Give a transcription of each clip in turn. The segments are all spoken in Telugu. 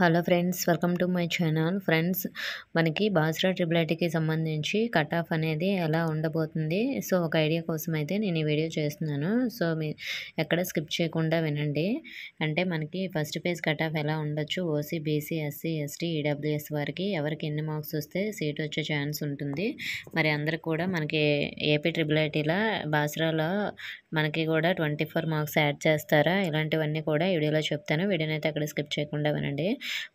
Hello friends, welcome to my channel. Friends, మనకి బాసరా ట్రిపుల్ ఐటీకి సంబంధించి కట్ ఆఫ్ అనేది ఎలా ఉండబోతుంది. సో ఒక ఐడియా కోసం అయితే నేను ఈ వీడియో చేస్తున్నాను. సో మీ ఎక్కడ స్కిప్ చేయకుండా వినండి. అంటే మనకి ఫస్ట్ పేజ్ కట్ ఆఫ్ ఎలా ఉండొచ్చు, OC, BC, SC, ST, EWS వారికి ఎవరికి ఎన్ని మార్క్స్ వస్తే సీట్ వచ్చే ఛాన్స్ ఉంటుంది. మరి అందరికి కూడా మనకి ఏపీ ట్రిపుల్ ఐటీలో బాసరాలో మనకి కూడా 24 మార్క్స్ యాడ్ చేస్తారా, ఇలాంటివన్నీ కూడా వీడియోలో చెప్తాను. వీడియోని అయితే అక్కడ స్కిప్ చేయకుండా వినండి.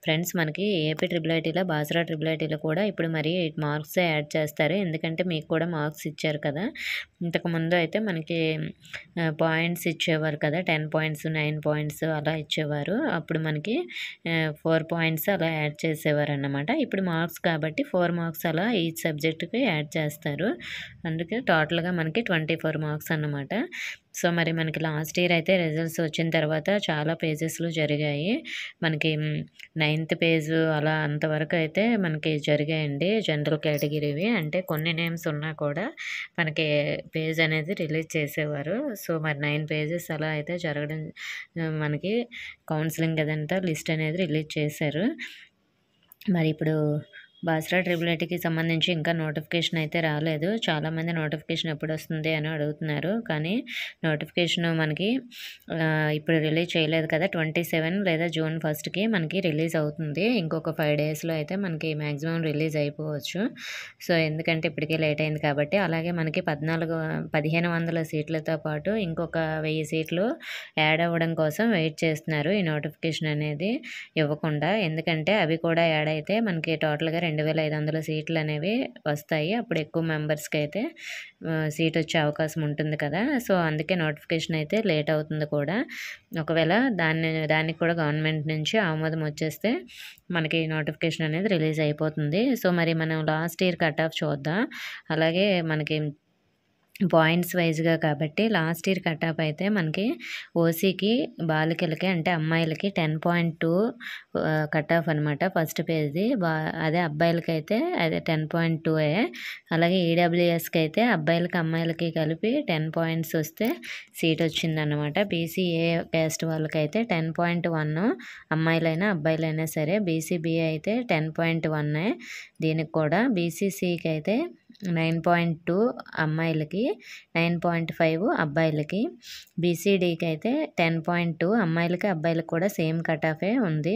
ఫ్రెండ్స్, మనకి ఏపీ ట్రిపుల్ ఐటీలో బాసరా ట్రిపుల్ ఐటీలో కూడా ఇప్పుడు మరి 8 మార్క్స్ యాడ్ చేస్తారు. ఎందుకంటే మీకు కూడా మార్క్స్ ఇచ్చారు కదా. ఇంతకుముందు అయితే మనకి పాయింట్స్ ఇచ్చేవారు కదా, 10 పాయింట్స్ 9 పాయింట్స్ అలా ఇచ్చేవారు. అప్పుడు మనకి 4 పాయింట్స్ అలా యాడ్ చేసేవారు అన్నమాట. ఇప్పుడు మార్క్స్ కాబట్టి 4 మార్క్స్ అలా ఈ సబ్జెక్టుకి యాడ్ చేస్తారు. అందుకే టోటల్గా మనకి 24 మార్క్స్ అన్నమాట. సో మరి మనకి లాస్ట్ ఇయర్ అయితే రిజల్ట్స్ వచ్చిన తర్వాత చాలా పేజెస్లు జరిగాయి. మనకి 9th పేజ్ అలా అంతవరకు అయితే మనకి జరిగాయండి జనరల్ కేటగిరీవి. అంటే కొన్ని నేమ్స్ ఉన్నా కూడా మనకి పేజ్ అనేది రిలీజ్ చేసేవారు. సో మరి 9 పేజెస్ అలా అయితే జరగడం, మనకి కౌన్సిలింగ్ అదంతా లిస్ట్ అనేది రిలీజ్ చేశారు. మరి ఇప్పుడు బాసరా ట్రిపుల్ ఐటీకి సంబంధించి ఇంకా నోటిఫికేషన్ అయితే రాలేదు. చాలామంది నోటిఫికేషన్ ఎప్పుడు వస్తుంది అని అడుగుతున్నారు. కానీ నోటిఫికేషన్ మనకి ఇప్పుడు రిలీజ్ చేయలేదు కదా. 27 లేదా June 1కి మనకి రిలీజ్ అవుతుంది. ఇంకొక 5 డేస్లో అయితే మనకి మ్యాక్సిమం రిలీజ్ అయిపోవచ్చు. సో ఎందుకంటే ఇప్పటికే లేట్ అయింది కాబట్టి. అలాగే మనకి 1500 సీట్లతో పాటు ఇంకొక 1000 సీట్లు యాడ్ అవ్వడం కోసం వెయిట్ చేస్తున్నారు. ఈ నోటిఫికేషన్ అనేది ఇవ్వకుండా, ఎందుకంటే అవి కూడా యాడ్ అయితే మనకి టోటల్గా 2500 సీట్లు అనేవి వస్తాయి. అప్పుడు ఎక్కువ మెంబర్స్కి అయితే సీట్ వచ్చే అవకాశం ఉంటుంది కదా. సో అందుకే నోటిఫికేషన్ అయితే లేట్ అవుతుంది కూడా. ఒకవేళ దానికి కూడా గవర్నమెంట్ నుంచి ఆమోదం వచ్చేస్తే మనకి నోటిఫికేషన్ అనేది రిలీజ్ అయిపోతుంది. సో మరి మనం లాస్ట్ ఇయర్ కట్ ఆఫ్ చూద్దాం. అలాగే మనకి పాయింట్స్ వైజ్గా కాబట్టి లాస్ట్ ఇయర్ కట్ ఆఫ్ అయితే మనకి ఓసీకి బాలికలకి అంటే అమ్మాయిలకి 10.2 కట్ ఆఫ్ అనమాట. ఫస్ట్ పేజ్ది. అదే అబ్బాయిలకి అయితే అదే 10.2. అలాగే ఈడబ్ల్యూఎస్కి అయితే అబ్బాయిలకి అమ్మాయిలకి కలిపి 10 పాయింట్స్ వస్తే సీట్ వచ్చిందనమాట. బీసీఏ క్యాస్ట్ వాళ్ళకైతే 10.1, అమ్మాయిలైనా అబ్బాయిలైనా సరే. బీసీబీఏ అయితే 10.1. దీనికి కూడా బీసీసీకి అయితే 9.2 అమ్మాయిలకి, 9.5 అబ్బాయిలకి. బీసీడీకి అయితే 10.2 అమ్మాయిలకి అబ్బాయిలకి కూడా సేమ్ కట్ ఆఫే ఉంది.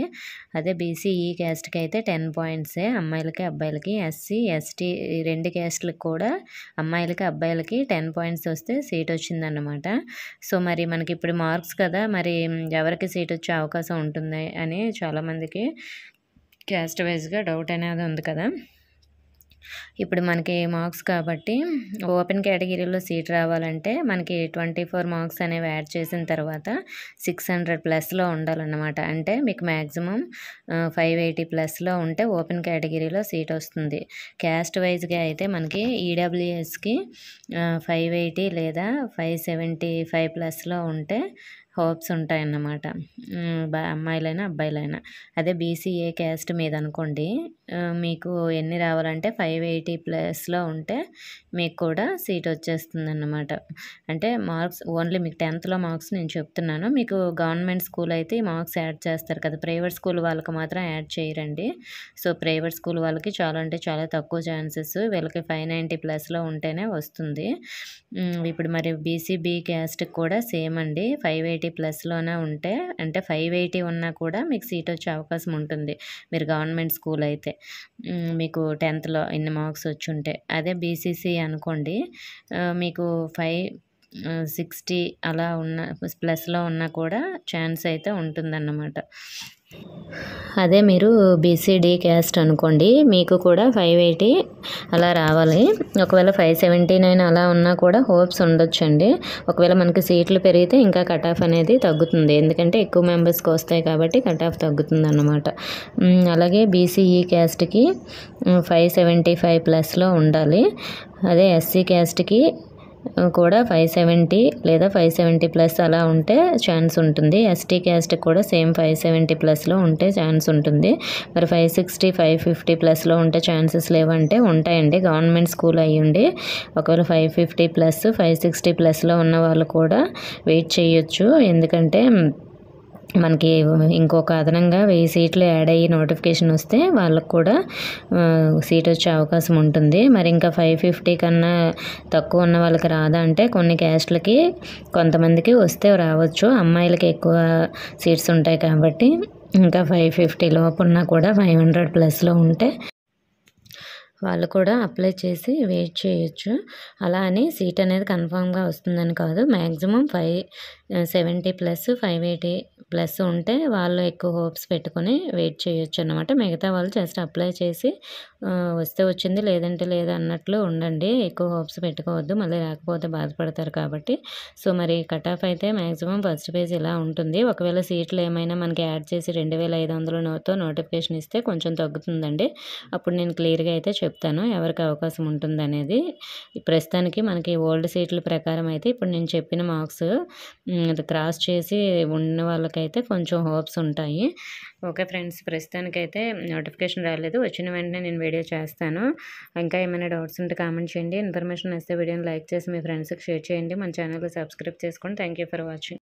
అదే బీసీఈ క్యాస్ట్కి అయితే 10 పాయింట్సే అమ్మాయిలకి అబ్బాయిలకి. ఎస్సీ, ఎస్టీ ఈ 2 క్యాస్ట్లకు కూడా అమ్మాయిలకి అబ్బాయిలకి 10 పాయింట్స్ వస్తే సీట్ వచ్చిందన్నమాట. సో మరి మనకి ఇప్పుడు మార్క్స్ కదా, మరి ఎవరికి సీట్ వచ్చే అవకాశం ఉంటుంది అని చాలామందికి క్యాస్ట్ వైజ్గా డౌట్ అనేది ఉంది కదా. ఇప్పుడు మనకి మార్క్స్ కాబట్టి ఓపెన్ కేటగిరీలో సీట్ రావాలంటే మనకి 24 మార్క్స్ అనేవి యాడ్ చేసిన తర్వాత 600+ ఉండాలన్నమాట. అంటే మీకు మ్యాక్సిమం 580+ ఉంటే ఓపెన్ కేటగిరీలో సీట్ వస్తుంది. క్యాస్ట్ వైజ్గా అయితే మనకి ఈడబ్ల్యూఎస్కి 580 లేదా 575+ ఉంటే హోప్స్ ఉంటాయన్నమాట, అమ్మాయిలైనా అబ్బాయిలైనా. అదే బీసీఏ క్యాస్ట్ మీద అనుకోండి, మీకు ఎన్ని రావాలంటే 580+ ఉంటే మీకు కూడా సీట్ వచ్చేస్తుంది అన్నమాట. అంటే మార్క్స్ ఓన్లీ మీకు 10th మార్క్స్ నేను చెప్తున్నాను. మీకు గవర్నమెంట్ స్కూల్ అయితే ఈ మార్క్స్ యాడ్ చేస్తారు కదా, ప్రైవేట్ స్కూల్ వాళ్ళకి మాత్రం యాడ్ చేయరండి. సో ప్రైవేట్ స్కూల్ వాళ్ళకి చాలా అంటే చాలా తక్కువ ఛాన్సెస్. వీళ్ళకి 590+ ఉంటేనే వస్తుంది. ఇప్పుడు మరి బీసీబీ క్యాస్ట్కి కూడా సేమ్ అండి. 580+లోనే ఉంటే, అంటే 580 ఉన్నా కూడా మీకు సీట్ వచ్చే అవకాశం ఉంటుంది మీరు గవర్నమెంట్ స్కూల్ అయితే, మీకు 10th ఇన్ని మార్క్స్ వచ్చి ఉంటే. అదే బీసీసీ అనుకోండి, మీకు 560 అలా ఉన్న ప్లస్లో ఉన్నా కూడా ఛాన్స్ అయితే ఉంటుందన్నమాట. అదే మీరు బీసీడీ క్యాస్ట్ అనుకోండి, మీకు కూడా 580 అలా రావాలి. ఒకవేళ 579 అలా ఉన్నా కూడా హోప్స్ ఉండొచ్చండి. ఒకవేళ మనకి సీట్లు పెరిగితే ఇంకా కట్ ఆఫ్ అనేది తగ్గుతుంది, ఎందుకంటే ఎక్కువ మెంబర్స్కి వస్తాయి కాబట్టి కట్ ఆఫ్ తగ్గుతుంది అన్నమాట. అలాగే బీసీఈ క్యాస్ట్కి 575+ ఉండాలి. అదే ఎస్సీ క్యాస్ట్కి కూడా 570 లేదా 570+ అలా ఉంటే ఛాన్స్ ఉంటుంది. ఎస్టీ క్యాస్ట్కి కూడా సేమ్ 570+లో ఉంటే ఛాన్స్ ఉంటుంది. మరి 560, 550+లో ఉంటే ఛాన్సెస్ లేవంటే ఉంటాయండి. గవర్నమెంట్ స్కూల్ అయ్యుండి ఒకవేళ 550+, 560+లో ఉన్న వాళ్ళు కూడా వెయిట్ చేయొచ్చు. ఎందుకంటే మనకి ఇంకొక అదనంగా 1000 సీట్లు యాడ్ అయ్యి నోటిఫికేషన్ వస్తే వాళ్ళకు కూడా సీట్ వచ్చే అవకాశం ఉంటుంది. మరి ఇంకా 550 కన్నా తక్కువ ఉన్న వాళ్ళకి రాదా అంటే కొన్ని క్యాస్ట్లకి కొంతమందికి వస్తే రావచ్చు. అమ్మాయిలకి ఎక్కువ సీట్స్ ఉంటాయి కాబట్టి ఇంకా 550 లోపు ఉన్నా కూడా 500 ప్లస్లో ఉంటే వాళ్ళు కూడా అప్లై చేసి వెయిట్ చేయొచ్చు. అలా అని సీట్ అనేది కన్ఫామ్గా వస్తుందని కాదు. మ్యాక్సిమం 570 ప్లస్ 580 ప్లస్ ఉంటే వాళ్ళు ఎక్కువ హోప్స్ పెట్టుకొని వెయిట్ చేయొచ్చు అనమాట. మిగతా వాళ్ళు జస్ట్ అప్లై చేసి వస్తే వచ్చింది లేదంటే లేదు అన్నట్లు ఉండండి. ఎక్కువ హోప్స్ పెట్టుకోవద్దు, మళ్ళీ రాకపోతే బాధపడతారు కాబట్టి. సో మరి కట్ ఆఫ్ అయితే మ్యాక్సిమం ఫస్ట్ పేజ్ ఇలా ఉంటుంది. ఒకవేళ సీట్లు ఏమైనా మనకి యాడ్ చేసి 2500తో నోటిఫికేషన్ ఇస్తే కొంచెం తగ్గుతుందండి. అప్పుడు నేను క్లియర్గా అయితే చెప్తాను ఎవరికి అవకాశం ఉంటుందనేది. ప్రస్తుతానికి మనకి ఓల్డ్ సీట్ల ప్రకారం అయితే ఇప్పుడు నేను చెప్పిన మార్క్స్ క్రాస్ చేసి ఉన్న వాళ్ళకైతే కొంచెం హోప్స్ ఉంటాయి. ఓకే ఫ్రెండ్స్, ప్రస్తుతానికైతే నోటిఫికేషన్ రాలేదు. వచ్చిన వెంటనే నేను వీడియో చేస్తాను. ఇంకా ఏమైనా డౌట్స్ ఉంటే కామెంట్ చేయండి. ఇన్ఫర్మేషన్ వస్తే వీడియోని లైక్ చేసి మీ ఫ్రెండ్స్కి షేర్ చేయండి. మన ఛానల్కి సబ్స్క్రైబ్ చేసుకోండి. Thank you for watching.